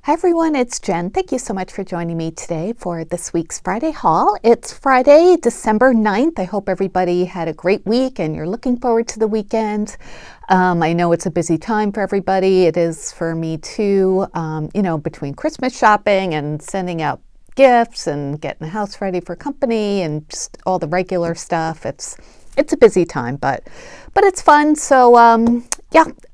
Hi everyone, it's Jen. Thank you so much for joining me today for this week's Friday haul. It's Friday, December 9th. I hope everybody had a great week and you're looking forward to the weekend. I know it's a busy time for everybody. It is for me too, between Christmas shopping and sending out gifts and getting the house ready for company and just all the regular stuff. It's a busy time, but it's fun. So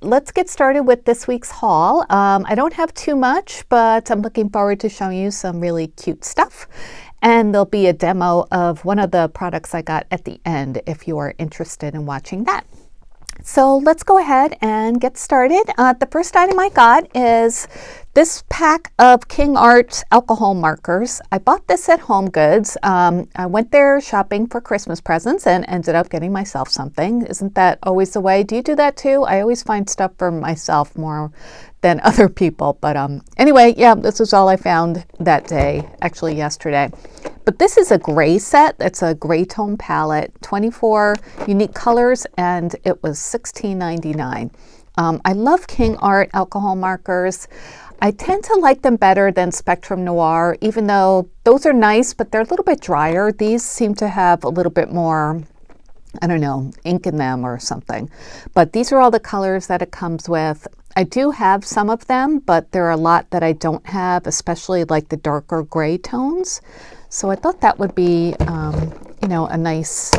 let's get started with this week's haul. I don't have too much, but I'm looking forward to showing you some really cute stuff. And there'll be a demo of one of the products I got at the end if you are interested in watching that. So let's go ahead and get started. The first item I got is this pack of King Art alcohol markers. I bought this at Home Goods. I went there shopping for Christmas presents and ended up getting myself something. Isn't that always the way? Do you do that too? I always find stuff for myself more than other people. But anyway, this was all I found that day, actually yesterday. But this is a gray set. It's a gray tone palette, 24 unique colors, and it was $16.99. I love King Art alcohol markers. I tend to like them better than Spectrum Noir, even though those are nice, but they're a little bit drier. These seem to have a little bit more, I don't know, ink in them or something. But these are all the colors that it comes with. I do have some of them, but there are a lot that I don't have, especially like the darker gray tones. So I thought that would be, a nice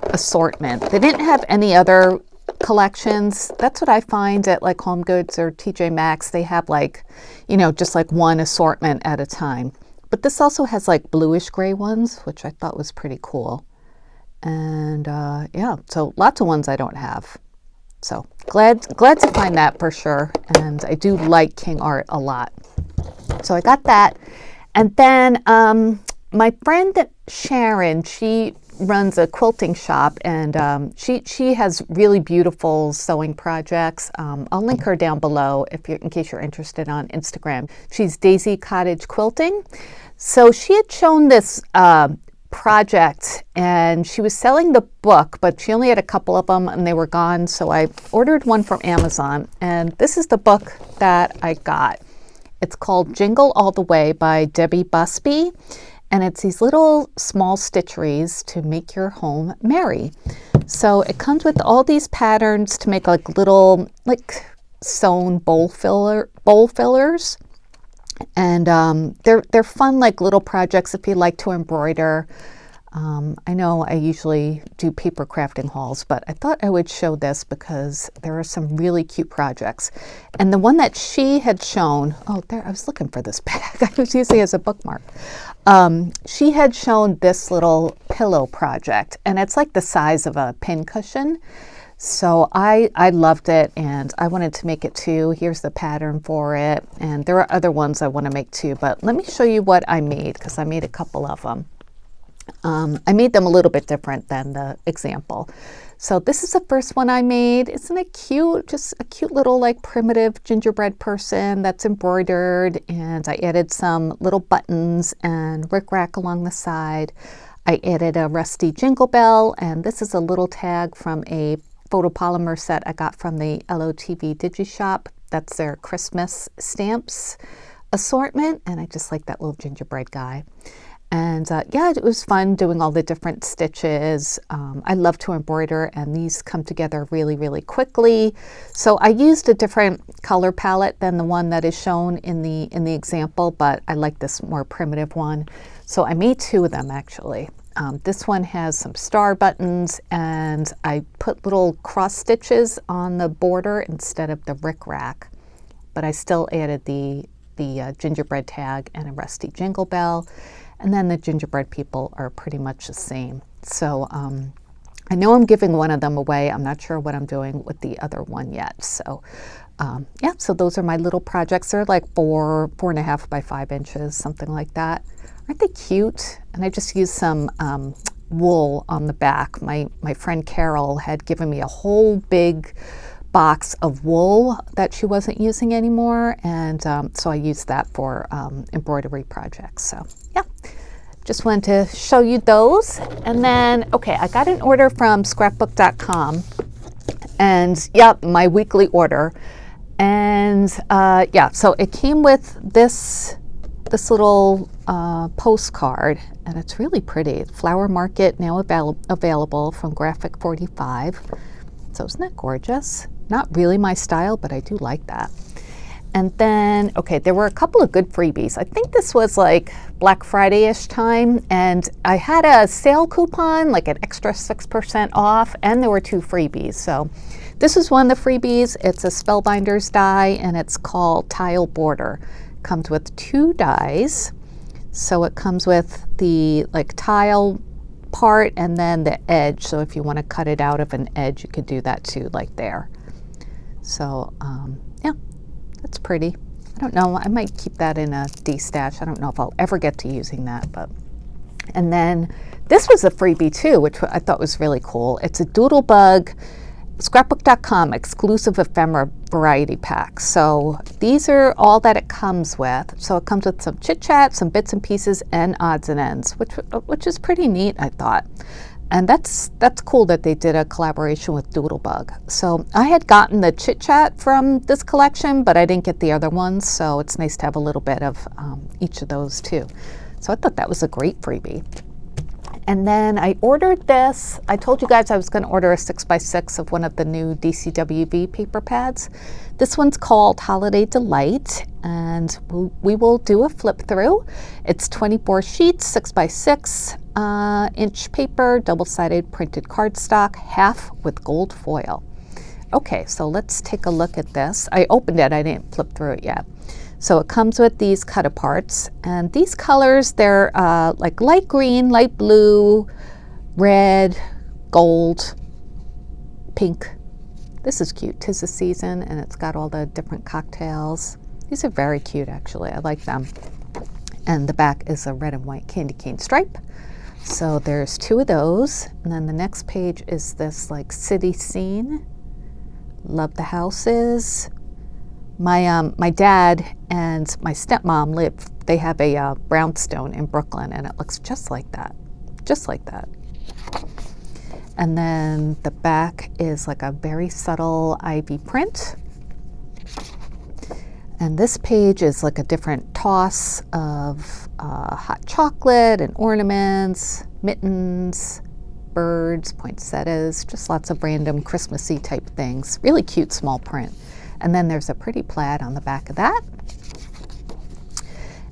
assortment. They didn't have any other collections. That's what I find at like Home Goods or TJ Maxx. They have just like one assortment at a time. But this also has like bluish gray ones, which I thought was pretty cool. And so lots of ones I don't have. So glad to find that for sure. And I do like King Art a lot. So I got that. And then my friend Sharon, she runs a quilting shop, and she has really beautiful sewing projects. I'll link her down below in case you're interested on Instagram. She's Daisy Cottage Quilting. So she had shown this project, and she was selling the book, but she only had a couple of them and they were gone. So I ordered one from Amazon, and this is the book that I got. It's called Jingle All the Way by Debbie Busby. And it's these little small stitcheries to make your home merry. So it comes with all these patterns to make like little sewn bowl fillers. And they're fun like little projects if you like to embroider. I know I usually do paper crafting hauls, but I thought I would show this because there are some really cute projects. And the one that she had shown, I was looking for this bag. I was using it as a bookmark. She had shown this little pillow project, and it's like the size of a pincushion. So I loved it, and I wanted to make it too. Here's the pattern for it. And there are other ones I want to make too, but let me show you what I made because I made a couple of them. I made them a little bit different than the example. So this is the first one I made. Isn't it cute? Just a cute little like primitive gingerbread person that's embroidered, and I added some little buttons and rickrack along the side. I added a rusty jingle bell, and this is a little tag from a photopolymer set I got from the LOTV Digi-Shop. That's their Christmas stamps assortment, and I just like that little gingerbread guy. And it was fun doing all the different stitches. I love to embroider, and these come together really, really quickly. So I used a different color palette than the one that is shown in the example, but I like this more primitive one. So I made two of them actually. This one has some star buttons, and I put little cross stitches on the border instead of the rickrack, but I still added the gingerbread tag and a rusty jingle bell. And then the gingerbread people are pretty much the same. So I know I'm giving one of them away. I'm not sure what I'm doing with the other one yet. So so those are my little projects. They're like 4.5 by 5 inches, something like that. Aren't they cute? And I just used some wool on the back. My friend Carol had given me a whole big box of wool that she wasn't using anymore, and so I used that for embroidery projects. So just wanted to show you those. And then I got an order from scrapbook.com, and my weekly order, And yeah, so it came with this little postcard, and it's really pretty. Flower Market now available from Graphic 45. So isn't that gorgeous? Not really my style, but I do like that. And then, okay, there were a couple of good freebies. I think this was like Black Friday-ish time, and I had a sale coupon, like an extra 6% off, and there were 2 freebies. So this is one of the freebies. It's a Spellbinders die, and it's called Tile Border. Comes with 2 dies. So it comes with the like tile part and then the edge. So if you want to cut it out of an edge, you could do that too, like there. So yeah, that's pretty. I don't know, I might keep that in a D-stash. I don't know if I'll ever get to using that, but. And then this was a freebie too, which I thought was really cool. It's a Doodlebug Scrapbook.com exclusive ephemera variety pack. So these are all that it comes with. So it comes with some chit chat, some bits and pieces, and odds and ends, which is pretty neat, I thought. And that's cool that they did a collaboration with Doodlebug. So I had gotten the chit chat from this collection, but I didn't get the other ones. So it's nice to have a little bit of each of those too. So I thought that was a great freebie. And then I ordered this. I told you guys I was going to order a 6x6 of one of the new Dcwv paper pads. This one's called Holiday Delight, and we will do a flip through. It's 24 sheets, 6x6 inch paper, double-sided printed cardstock, half with gold foil. Okay, so let's take a look at this. I opened it, I didn't flip through it yet. So it comes with these cut aparts, and these colors, they're like light green, light blue, red, gold, pink. This is cute. 'Tis the season, and it's got all the different cocktails. These are very cute, actually. I like them. And the back is a red and white candy cane stripe. So there's 2 of those. And then the next page is this like city scene. Love the houses. My dad and my stepmom they have a brownstone in Brooklyn, and it looks just like that, just like that. And then the back is like a very subtle ivy print. And this page is like a different toss of hot chocolate and ornaments, mittens, birds, poinsettias, just lots of random Christmassy type things. Really cute small print. And then there's a pretty plaid on the back of that.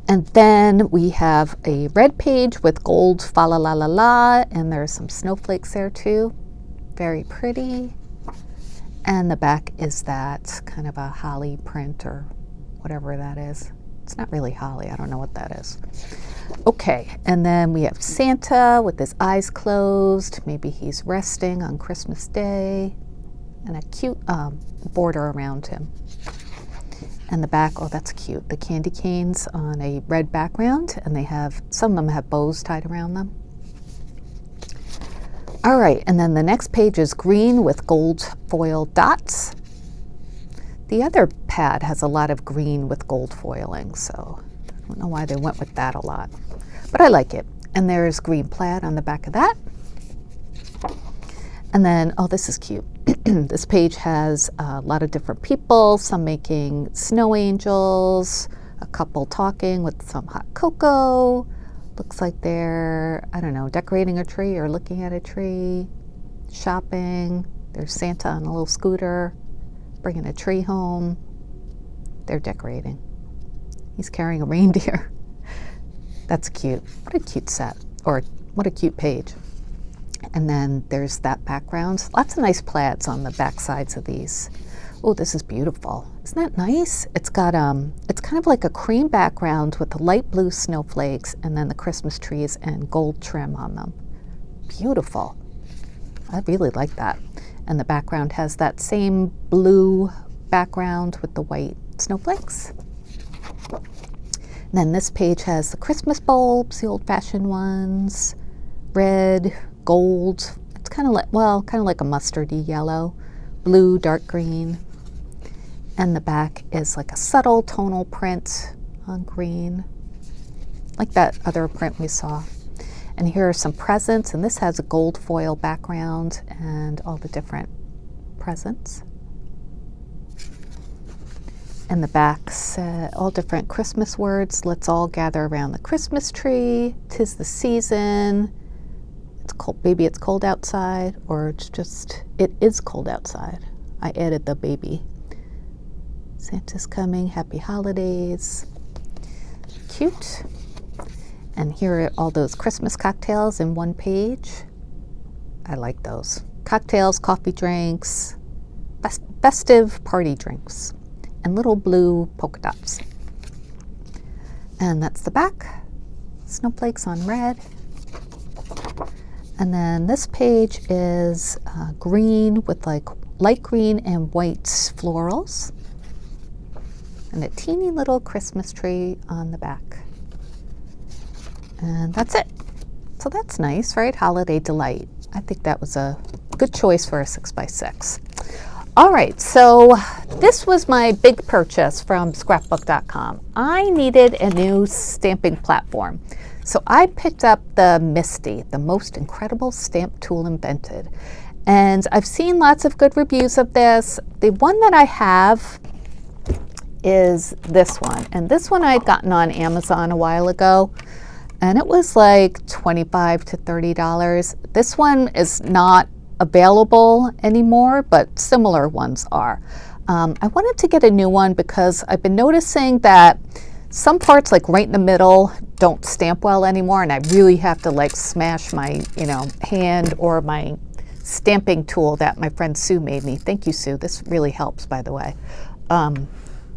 And then we have a red page with gold fa la la la la, and there's some snowflakes there too. Very pretty. And the back is that kind of a holly print or whatever that is. It's not really holly, I don't know what that is. Okay, and then we have Santa with his eyes closed. Maybe he's resting on Christmas Day. And a cute border around him. And the back, oh, that's cute. The candy canes on a red background, and they have, some of them have bows tied around them. All right, and then the next page is green with gold foil dots. The other pad has a lot of green with gold foiling, so I don't know why they went with that a lot, but I like it. And there's green plaid on the back of that. And then, oh, this is cute. This page has a lot of different people, some making snow angels, a couple talking with some hot cocoa. Looks like they're, I don't know, decorating a tree or looking at a tree, shopping. There's Santa on a little scooter, bringing a tree home. They're decorating. He's carrying a reindeer. That's cute. What a cute set, or what a cute page. And then there's that background. Lots of nice plaids on the back sides of these. Oh, this is beautiful. Isn't that nice? It's got, it's kind of like a cream background with the light blue snowflakes and then the Christmas trees and gold trim on them. Beautiful. I really like that. And the background has that same blue background with the white snowflakes. And then this page has the Christmas bulbs, the old-fashioned ones, red, gold. It's kind of like, well, kind of like a mustardy yellow, blue, dark green. And the back is like a subtle tonal print on green, like that other print we saw. And here are some presents, and this has a gold foil background and all the different presents. And the back said all different Christmas words. Let's all gather around the Christmas tree. 'Tis the season. It's cold, baby, it's cold outside. Or it's just, it is cold outside. I added the baby. Santa's coming, happy holidays. Cute. And here are all those Christmas cocktails in one page. I like those. Cocktails, coffee drinks, festive party drinks, and little blue polka dots. And that's the back. Snowflakes on red. And then this page is green with like light green and white florals. And a teeny little Christmas tree on the back. And that's it. So that's nice, right? Holiday delight. I think that was a good choice for a 6x6. All right, so this was my big purchase from scrapbook.com. I needed a new stamping platform. So I picked up the Misti, the most incredible stamp tool invented. And I've seen lots of good reviews of this. The one that I have is this one. And this one I had gotten on Amazon a while ago. And it was like $25 to $30. This one is not available anymore, but similar ones are. I wanted to get a new one because I've been noticing that some parts, like right in the middle, don't stamp well anymore, and I really have to like smash my, hand or my stamping tool that my friend Sue made me. Thank you, Sue. This really helps, by the way.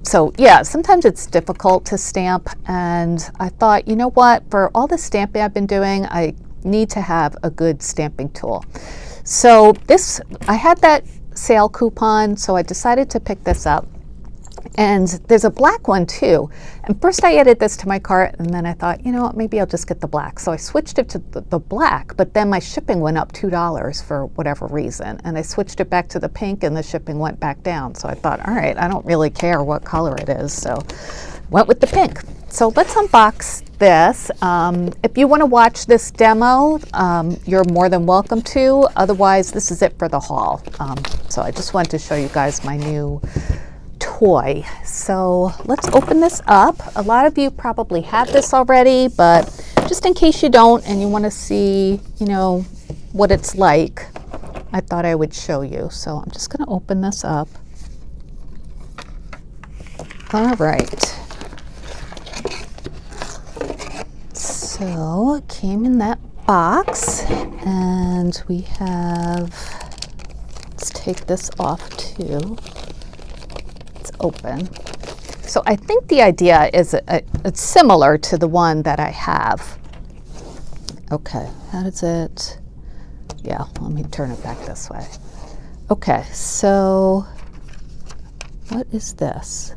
So yeah, sometimes it's difficult to stamp, and I thought, you know what, for all the stamping I've been doing, I need to have a good stamping tool. So I had that sale coupon, so I decided to pick this up. And there's a black one too. And first I added this to my cart, and then I thought, you know what, maybe I'll just get the black. So I switched it to the black, but then my shipping went up $2 for whatever reason. And I switched it back to the pink, and the shipping went back down. So I thought, all right, I don't really care what color it is. So went with the pink. So let's unbox this. If you want to watch this demo, you're more than welcome to. Otherwise, this is it for the haul. So I just wanted to show you guys my new toy. So let's open this up. A lot of you probably have this already, but just in case you don't and you want to see, what it's like, I thought I would show you. So I'm just going to open this up. All right. So it came in that box, and we have, let's take this off too. Open. So I think the idea is it's similar to the one that I have. Okay, how does it? Yeah, let me turn it back this way. Okay, so what is this?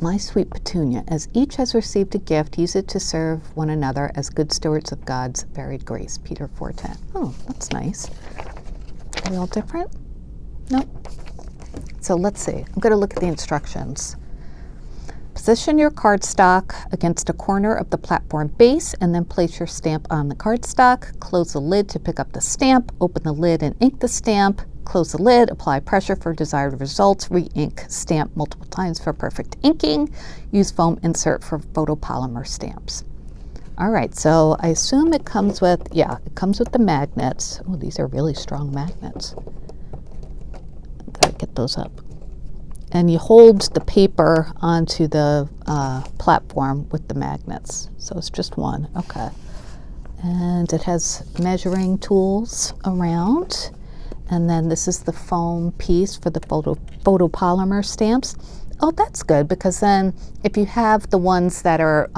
My sweet petunia, as each has received a gift, use it to serve one another as good stewards of God's varied grace. Peter 4:10. Oh, that's nice. Are they all different? Nope. So let's see. I'm going to look at the instructions. Position your cardstock against a corner of the platform base, and then place your stamp on the cardstock. Close the lid to pick up the stamp. Open the lid and ink the stamp. Close the lid. Apply pressure for desired results. Re-ink stamp multiple times for perfect inking. Use foam insert for photopolymer stamps. All right, so I assume it comes with, it comes with the magnets. Oh, these are really strong magnets. Gotta get those up. And you hold the paper onto the platform with the magnets. So it's just one, okay. And it has measuring tools around. And then this is the foam piece for the photopolymer stamps. Oh, that's good, because then if you have the ones that are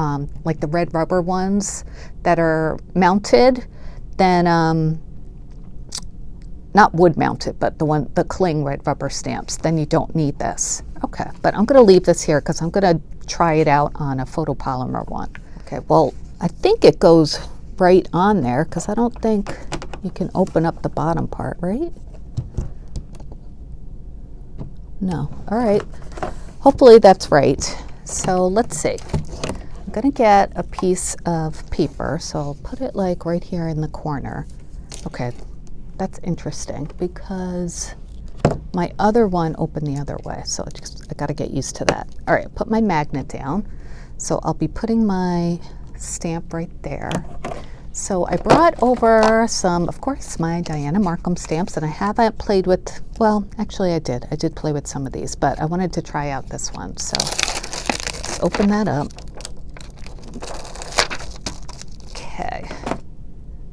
like the red rubber ones that are mounted, then not wood mounted, but the cling red rubber stamps, then you don't need this. Okay, but I'm going to leave this here because I'm going to try it out on a photopolymer one. Okay, well, I think it goes right on there because I don't think you can open up the bottom part, right? No. All right. Hopefully that's right. So let's see. I'm going to get a piece of paper, so I'll put it like right here in the corner. Okay. That's interesting because my other one opened the other way, so I got to get used to that. All right, put my magnet down. So I'll be putting my stamp right there. So I brought over some, of course, my Diana Markham stamps, and I haven't played with, well, actually I did play with some of these, but I wanted to try out this one. So let's open that up. Okay,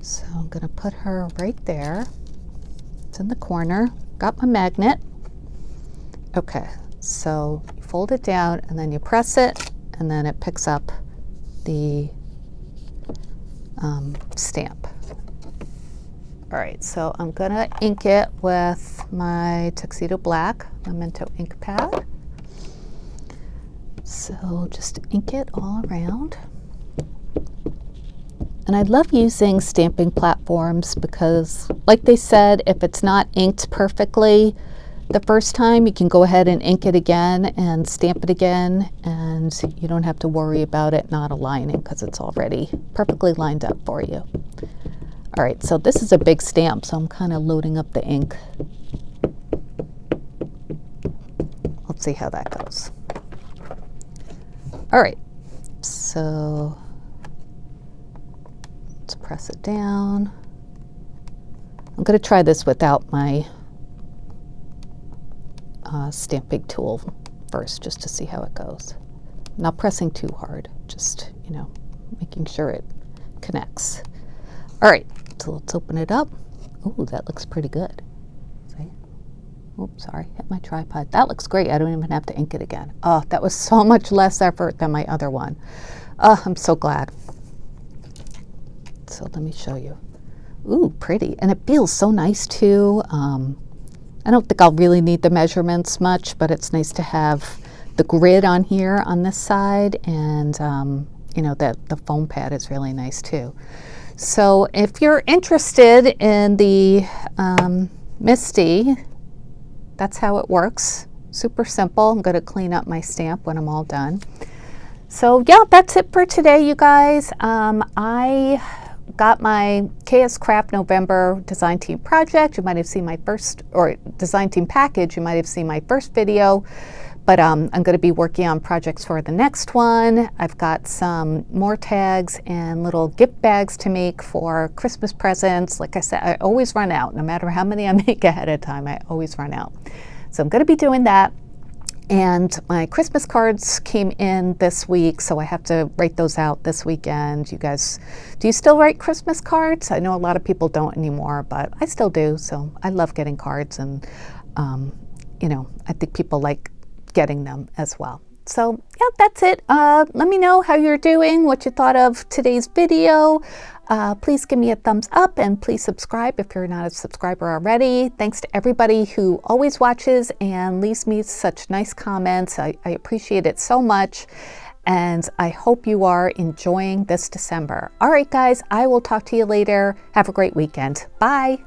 so I'm gonna put her right there. It's in the corner. Got my magnet. Okay, so you fold it down and then you press it, and then it picks up the stamp. All right, so I'm gonna ink it with my Tuxedo Black Memento ink pad. So just ink it all around. And I love using stamping platforms because, like they said, if it's not inked perfectly the first time, you can go ahead and ink it again and stamp it again, and you don't have to worry about it not aligning because it's already perfectly lined up for you. All right, so this is a big stamp, so I'm kind of loading up the ink. Let's see how that goes. All right, so let's press it down. I'm going to try this without my stamping tool first, just to see how it goes. Not pressing too hard, just, you know, making sure it connects. All right, so let's open it up. Ooh, that looks pretty good. See? Oops, sorry, hit my tripod. That looks great. I don't even have to ink it again. Oh, that was so much less effort than my other one. Oh, I'm so glad. So let me show you. Ooh, pretty. And it feels so nice too. I don't think I'll really need the measurements much, but it's nice to have the grid on here on this side, and you know, that the foam pad is really nice too. So if you're interested in the Misti, that's how it works. Super simple. I'm going to clean up my stamp when I'm all done. So yeah, that's it for today, you guys. I got my KS Craft November design team project. You might have seen my first, or design team package, you might have seen my first video, but I'm going to be working on projects for the next one. I've got some more tags and little gift bags to make for Christmas presents. Like I said, I always run out. No matter how many I make ahead of time, I always run out. So I'm going to be doing that. And my Christmas cards came in this week, so I have to write those out this weekend. You guys, do you still write Christmas cards? I know a lot of people don't anymore, but I still do. So I love getting cards, and you know, I think people like getting them as well. So yeah, that's it. Let me know how you're doing, what you thought of today's video. Please give me a thumbs up, and please subscribe if you're not a subscriber already. Thanks to everybody who always watches and leaves me such nice comments. I appreciate it so much, and I hope you are enjoying this December. All right, guys, I will talk to you later. Have a great weekend. Bye.